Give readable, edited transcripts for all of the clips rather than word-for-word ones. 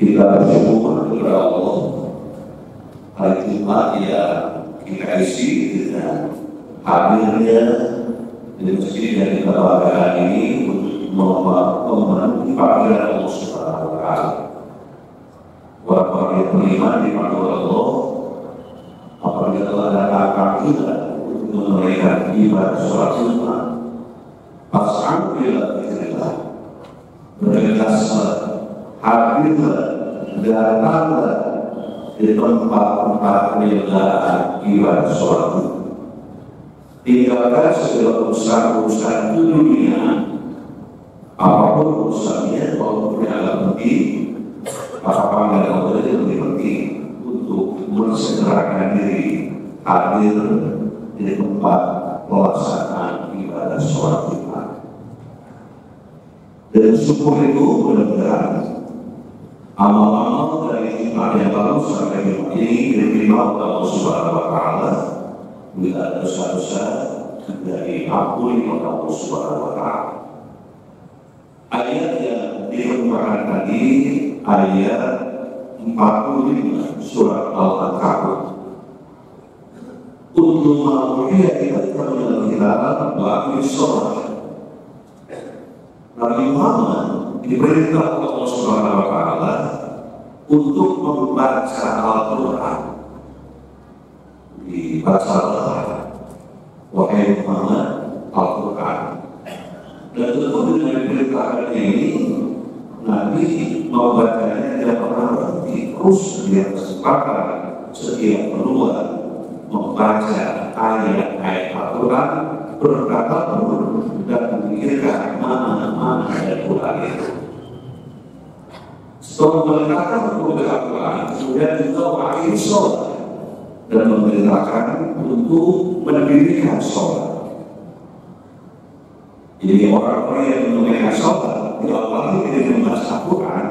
Kita bersyukur kepada Allah hari Jumat yang kita isi dengan hadirnya di masjid yang kita banggakan ini untuk memenuhi panggilan Allah Subhanahu wa Ta'ala. Orang-orang yang beriman dipanggil Allah apabila telah datang kita untuk menunaikan ibadah sholat Jumat. Pasang bila kita bergegaslah, hadirlah, datanglah di tempat-tempat penyelenggaraan ibadah sholat Jumat. Tinggalkan segala urusan-urusan dunia, apapun urusannya, walaupun yang agak penting, maka panggilan Allah itu lebih penting untuk mensegerakan diri hadir di tempat pelaksanaan ibadah sholat Jumat. Dan syukur itu benar-benar amal-amal dari Jumat yang lalu sampai Jumat ini diterima oleh Allah Subhanahu wa Ta'ala. Bila ada dosa-dosa dari diampuni oleh Allah Subhanahu wa Ta'ala. Ayat yang dikemukakan tadi ayat 45 surat Al-Ankabut. Untuk mengakui kita mengenal kita bagi sholat. Nabi Muhammad diperintah oleh Allah Subhanahu wa Ta'ala untuk membaca Al-Quran. Dibacalah wahai Muhammad Al-Quran. Dan tentu dengan diperintahkan ini Nabi membacanya tidak pernah berhenti, terus dia kesempatan setiap peluang membaca ayat-ayat Al-Quran, berkata dan memikirkan mana ayat Al-Quran itu. Setelah meletakkan hukum Al-Quran, kemudian juga akhir sholat dan memerintahkan untuk mendirikan sholat. Jadi orang-orang yang menunaikan sholat tidak lagi tidak membaca Al-Quran,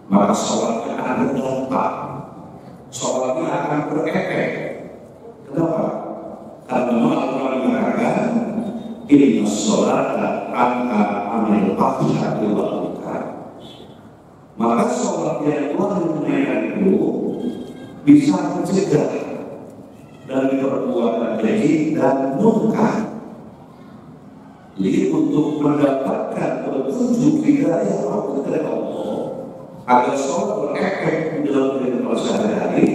maka sholatnya akan berdampak, sholatnya akan berefek. Kenapa? Karena Al-Quran mengatakan inna sholata anha anil fahsya'i wal munkar. Maka sholat yang telah ditunaikan itu bisa mencegah dari perbuatan keji dan munkar. Jadi untuk mendapatkan petunjuk hidayah dari Allah agar sholat berefek dalam kehidupan sehari-hari,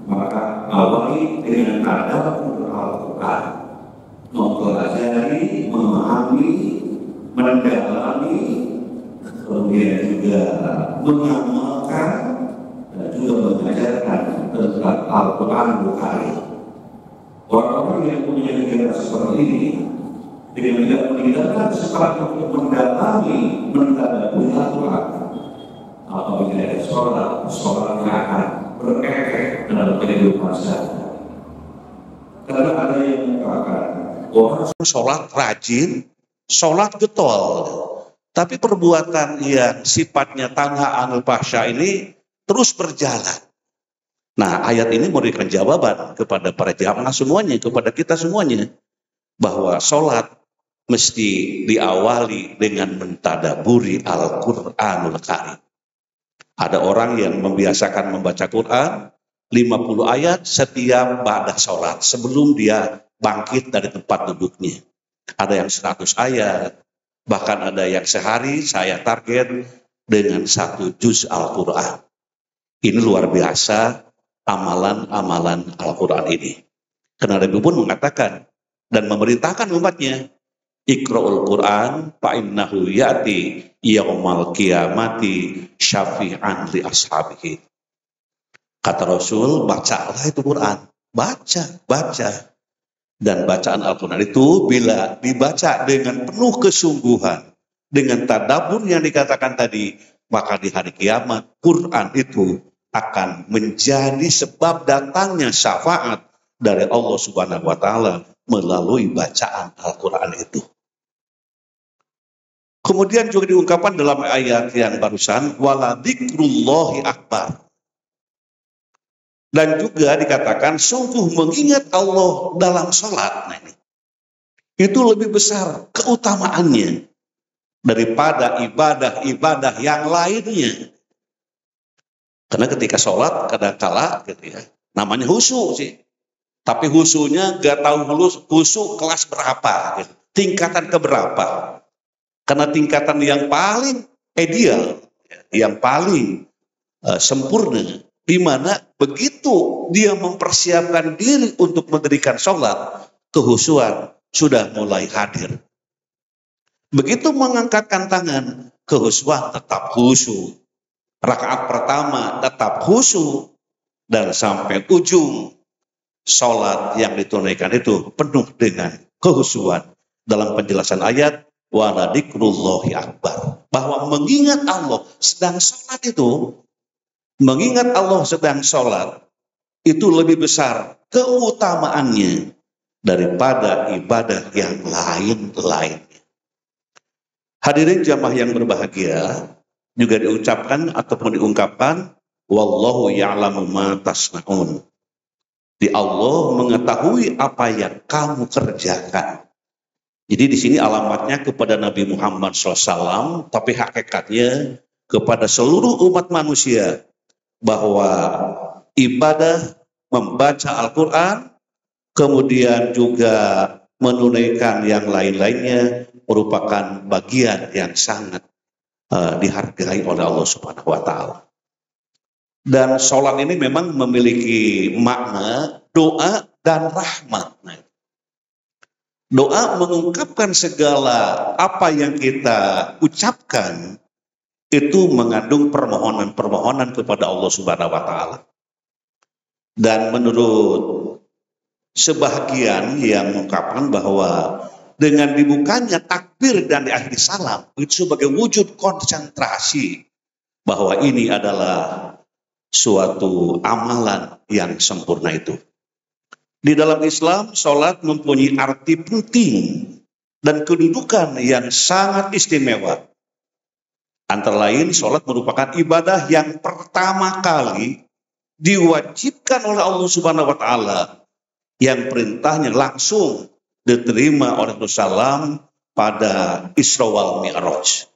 maka awali dengan tadabbur Al-Quran, mempelajari, memahami, mendalami, kemudian juga mengamalkan dan juga mengajarkan tentang Al-Quran Bukhari. Orang-orang yang punya pikiran seperti ini dengan tidak meninggalkan kesempatan untuk mendalami, mentadabburi Al-Quran, apabila ada sholatnya akan berefek dalam kehidupan sehari-hari. Karena ada yang mengatakan orang sholat rajin, sholat getol, tapi perbuatan yang sifatnya tanha anil fahsya ini terus berjalan. Nah, ayat ini memberikan jawaban kepada para jamaah semuanya, kepada kita semuanya, bahwa sholat mesti diawali dengan mentadaburi Al-Quranul Karim. Ada orang yang membiasakan membaca Quran 50 ayat setiap ba'da sholat sebelum dia bangkit dari tempat duduknya. Ada yang 100 ayat, bahkan ada yang sehari saya target dengan 1 juz Al-Quran. Ini luar biasa amalan-amalan Al-Quran ini. Karena Nabi pun mengatakan dan memerintahkan umatnya, Iqra'ul Quran fa'innahu ya'ti yaumal qiyamati syafi'an li ashabihi. Kata Rasul, bacalah itu Quran. Baca. Dan bacaan Al-Quran itu bila dibaca dengan penuh kesungguhan, dengan tadabbur yang dikatakan tadi, maka di hari kiamat Quran itu akan menjadi sebab datangnya syafaat dari Allah Subhanahu wa Ta'ala melalui bacaan Al-Quran itu. Kemudian juga diungkapkan dalam ayat yang barusan, wala dzikrullahi akbar. Dan juga dikatakan sungguh mengingat Allah dalam sholat. Nah, ini. Itu lebih besar keutamaannya daripada ibadah-ibadah yang lainnya. Karena ketika sholat kadang-kala gitu ya, namanya husu sih. Tapi husunya gak tahu husu kelas berapa, gitu. Tingkatan keberapa. Karena tingkatan yang paling ideal, yang paling sempurna, di mana begitu dia mempersiapkan diri untuk mendirikan sholat, kehusuan sudah mulai hadir. Begitu mengangkatkan tangan, kehusuan tetap khusyuk. Rakaat pertama tetap khusyuk. Dan sampai ujung sholat yang ditunaikan itu penuh dengan kehusuan. Dalam penjelasan ayat, wala dzikrullahi akbar. Bahwa mengingat Allah sedang sholat itu, mengingat Allah sedang sholat, itu lebih besar keutamaannya daripada ibadah yang lain-lain. Hadirin jamaah yang berbahagia, juga diucapkan ataupun diungkapkan, wallahu ya'lamu ma tasna'un. Di Allah mengetahui apa yang kamu kerjakan. Jadi di sini alamatnya kepada Nabi Muhammad SAW, tapi hakikatnya kepada seluruh umat manusia, bahwa ibadah membaca Al-Quran, kemudian juga menunaikan yang lain-lainnya, merupakan bagian yang sangat dihargai oleh Allah Subhanahu wa Ta'ala. Dan sholat ini memang memiliki makna doa dan rahmat. Doa mengungkapkan segala apa yang kita ucapkan, itu mengandung permohonan-permohonan kepada Allah Subhanahu wa Ta'ala. Dan menurut sebahagian yang mengungkapkan bahwa dengan dibukanya takbir dan diakhiri salam, itu sebagai wujud konsentrasi bahwa ini adalah suatu amalan yang sempurna itu. Di dalam Islam, sholat mempunyai arti penting dan kedudukan yang sangat istimewa. Antara lain, sholat merupakan ibadah yang pertama kali diwajibkan oleh Allah Subhanahu wa Ta'ala, yang perintahnya langsung diterima oleh Rasulullah pada Isra wal Mi'raj.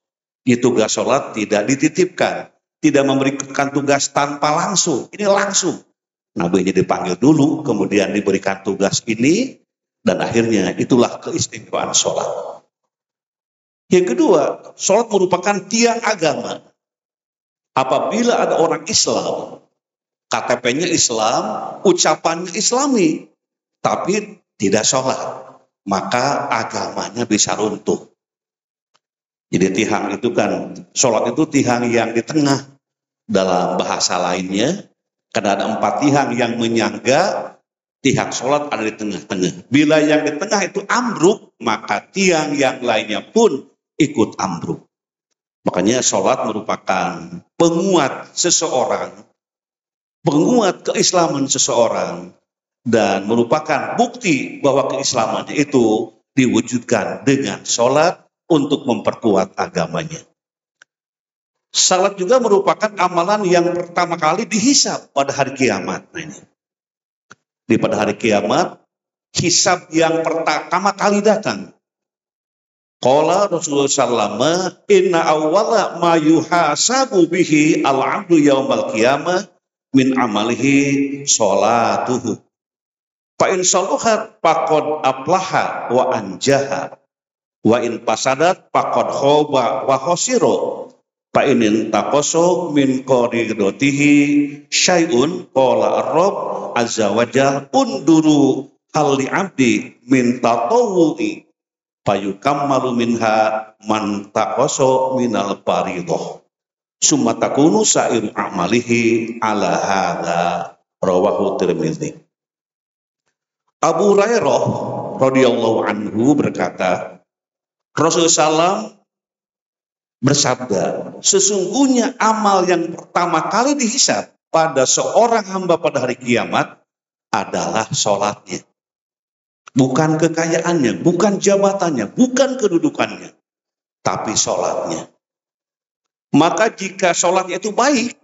Di tugas sholat tidak dititipkan, tidak memberikan tugas tanpa langsung. Ini langsung. Nabi-nya dipanggil dulu, kemudian diberikan tugas ini, dan akhirnya itulah keistimewaan sholat. Yang kedua, sholat merupakan tiang agama. Apabila ada orang Islam, KTP-nya Islam, ucapannya Islami, tapi tidak sholat, maka agamanya bisa runtuh. Jadi tiang itu kan, sholat itu tiang yang di tengah. Dalam bahasa lainnya, karena ada 4 tiang yang menyangga, tiang sholat ada di tengah-tengah. Bila yang di tengah itu ambruk, maka tiang yang lainnya pun ikut ambruk. Makanya sholat merupakan penguat seseorang, penguat keislaman seseorang, dan merupakan bukti bahwa keislamannya itu diwujudkan dengan sholat untuk memperkuat agamanya. Salat juga merupakan amalan yang pertama kali dihisab pada hari kiamat. Nah ini. Di pada hari kiamat, hisab yang pertama kali datang. Qala Rasulullah sallallahu inna awwala ma yuhasabu bihi al-'abdu yaumal qiyamah min amalihi sholatuhu. Fa in saluhat faqad aflaha wa anjaha wa in fasadat faqad khaba wa khasira. Fa in taqasu min qadidotihi syai'un qala ar-rabb azza wa jalla unduru hal li 'abdi min tatawwu'i fayukammalu minha man taqasu minal fariidhah summa takunu sa'iru a'malihi ala hadza rawahu Tirmidzi. Abu Hurairah radhiyallahu anhu berkata, Rasulullah SAW bersabda, sesungguhnya amal yang pertama kali dihisab pada seorang hamba pada hari kiamat adalah sholatnya. Bukan kekayaannya, bukan jabatannya, bukan kedudukannya, tapi sholatnya. Maka jika sholatnya itu baik,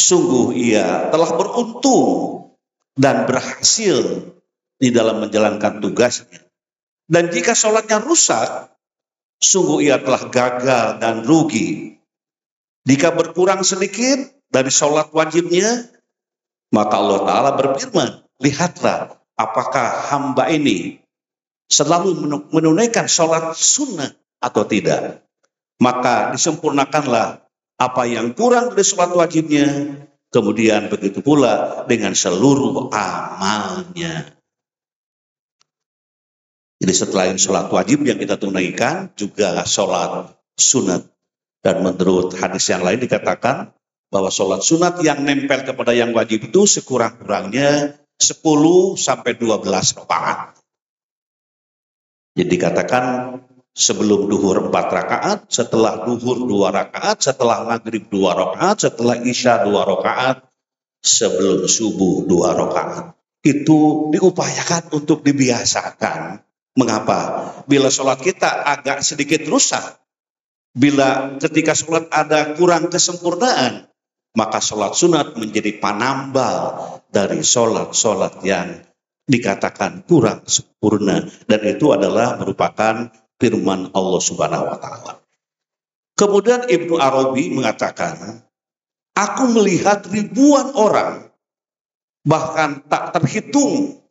sungguh ia telah beruntung dan berhasil di dalam menjalankan tugasnya. Dan jika sholatnya rusak, sungguh ia telah gagal dan rugi. Jika berkurang sedikit, dari sholat wajibnya, maka Allah Ta'ala berfirman, lihatlah apakah hamba ini selalu menunaikan sholat sunnah atau tidak. Maka disempurnakanlah apa yang kurang dari sholat wajibnya, kemudian begitu pula dengan seluruh amalnya. Jadi setelah sholat wajib yang kita tunaikan, juga sholat sunat. Dan menurut hadis yang lain dikatakan bahwa sholat sunat yang nempel kepada yang wajib itu sekurang-kurangnya 10 sampai 12 rakaat. Jadi dikatakan sebelum duhur 4 rakaat, setelah duhur 2 rakaat, setelah maghrib 2 rakaat, setelah isya 2 rakaat, sebelum subuh 2 rakaat. Itu diupayakan untuk dibiasakan. Mengapa? Bila sholat kita agak sedikit rusak, bila ketika sholat ada kurang kesempurnaan, maka sholat sunat menjadi panambal dari sholat-sholat yang dikatakan kurang sempurna. Dan itu adalah merupakan firman Allah Subhanahu wa Ta'ala. Kemudian Ibnu Arabi mengatakan, aku melihat ribuan orang, bahkan tak terhitung,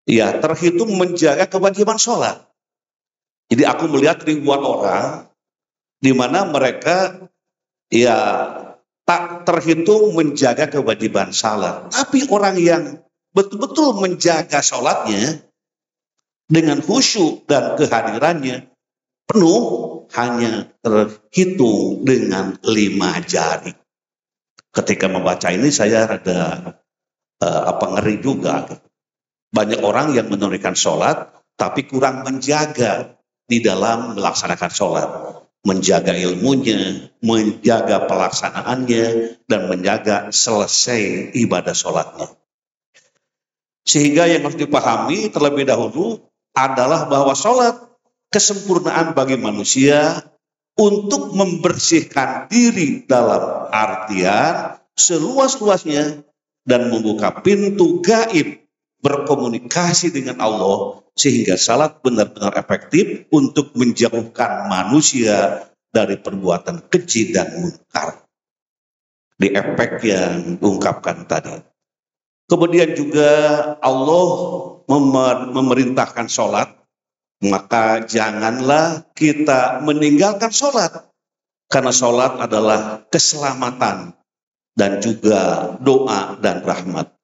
terhitung menjaga kewajiban sholat. Jadi aku melihat ribuan orang, di mana mereka tak terhitung menjaga kewajiban sholat. Tapi orang yang betul-betul menjaga sholatnya dengan khusyuk dan kehadirannya penuh, hanya terhitung dengan 5 jari. Ketika membaca ini saya rada ngeri juga. Banyak orang yang menunaikan sholat tapi kurang menjaga di dalam melaksanakan sholat, menjaga ilmunya, menjaga pelaksanaannya, dan menjaga selesai ibadah sholatnya. Sehingga yang harus dipahami terlebih dahulu adalah bahwa sholat kesempurnaan bagi manusia untuk membersihkan diri dalam artian seluas-luasnya dan membuka pintu gaib berkomunikasi dengan Allah, sehingga salat benar-benar efektif untuk menjauhkan manusia dari perbuatan keji dan munkar. Di efek yang diungkapkan tadi. Kemudian juga Allah memerintahkan sholat, maka janganlah kita meninggalkan sholat. Karena sholat adalah keselamatan dan juga doa dan rahmat.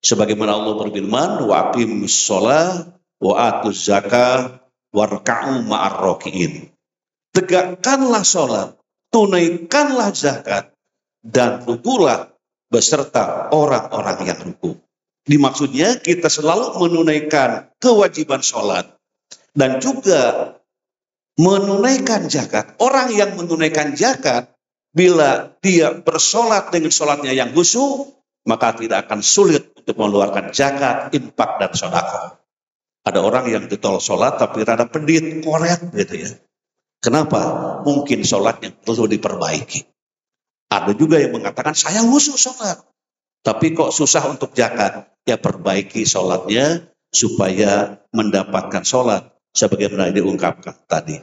Sebagaimana Allah berfirman, wa aqimus shalah wa atuz zakah warka'u ma'ar raki'in. Tegakkanlah sholat, tunaikanlah zakat, dan rukulah beserta orang-orang yang ruku. Dimaksudnya kita selalu menunaikan kewajiban sholat dan juga menunaikan zakat. Orang yang menunaikan zakat, bila dia bersolat dengan sholatnya yang khusyuk, maka tidak akan sulit untuk mengeluarkan zakat, infak, dan sedekah. Ada orang yang ditolak sholat tapi rada pedit, koret gitu ya. Kenapa? Mungkin sholatnya perlu diperbaiki. Ada juga yang mengatakan saya khusyuk sholat, tapi kok susah untuk zakat. Ya perbaiki sholatnya supaya mendapatkan sholat sebagaimana diungkapkan tadi.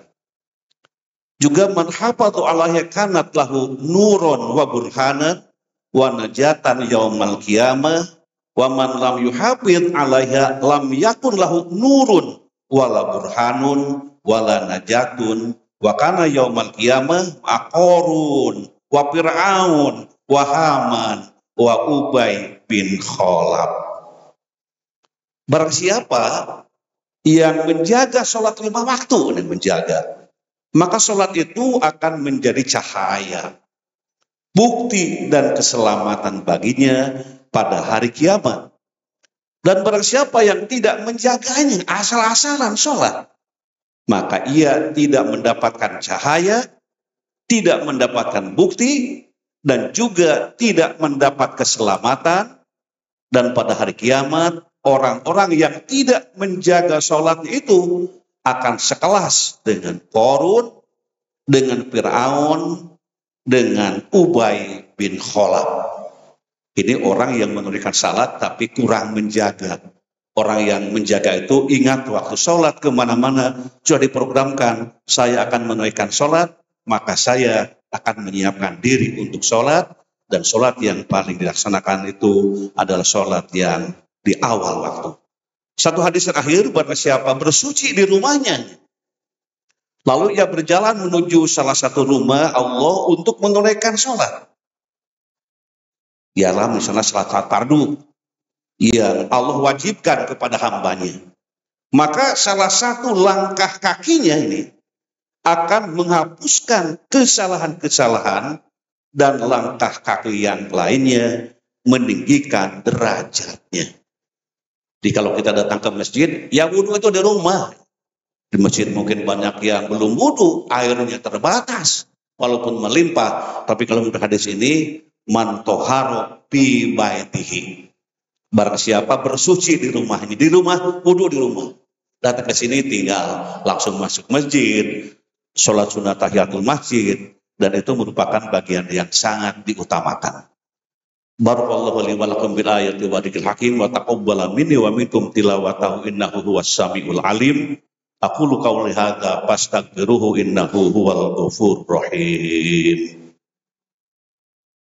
Juga man hafadhu alaiha kanat lahu nurun wa burhanan wa najatan yaumal qiyamah wa man lam yuhafidh alaiha lam yakun lahu nurun wala burhanun wala najatun wa kana yaumal qiyamah aqarun wa fir'aun wa haman wa ubay bin khalaf. Barang siapa yang menjaga sholat 5 waktu, maka sholat itu akan menjadi cahaya, bukti dan keselamatan baginya pada hari kiamat. Dan barang siapa yang tidak menjaganya, asal-asalan sholat, maka ia tidak mendapatkan cahaya, tidak mendapatkan bukti, dan juga tidak mendapat keselamatan. Dan pada hari kiamat, orang-orang yang tidak menjaga sholat itu akan sekelas dengan Qarun, dengan Fir'aun, dengan Ubay bin Khalaf. Ini orang yang menunaikan salat tapi kurang menjaga. Orang yang menjaga itu ingat waktu sholat kemana-mana sudah diprogramkan, saya akan menunaikan sholat, maka saya akan menyiapkan diri untuk sholat, dan sholat yang paling dilaksanakan itu adalah sholat yang di awal waktu. Satu hadis terakhir, barang siapa bersuci di rumahnya, lalu ia berjalan menuju salah satu rumah Allah untuk menunaikan sholat. Ialah misalnya sholat fardu yang Allah wajibkan kepada hambanya. Maka salah satu langkah kakinya ini akan menghapuskan kesalahan-kesalahan, dan langkah kaki yang lainnya meninggikan derajatnya. Jadi kalau kita datang ke masjid, ya wudhu itu di rumah. Di masjid mungkin banyak yang belum wudhu, airnya terbatas, walaupun melimpah. Tapi kalau menurut hadis ini, man toharo bi baitihi. Barang siapa bersuci di rumahnya, di rumah, wudhu di rumah. Datang ke sini tinggal langsung masuk masjid, sholat sunat tahiyatul masjid, dan itu merupakan bagian yang sangat diutamakan. Barakallahu li wa lakum bil ayati wa dzikril hakim wa taqabbala minni wa minkum tilawatahu innahu huwas samiul alim. Aqulu qawli hadza fastaghfiruhu innahu huwal ghafurur rahim.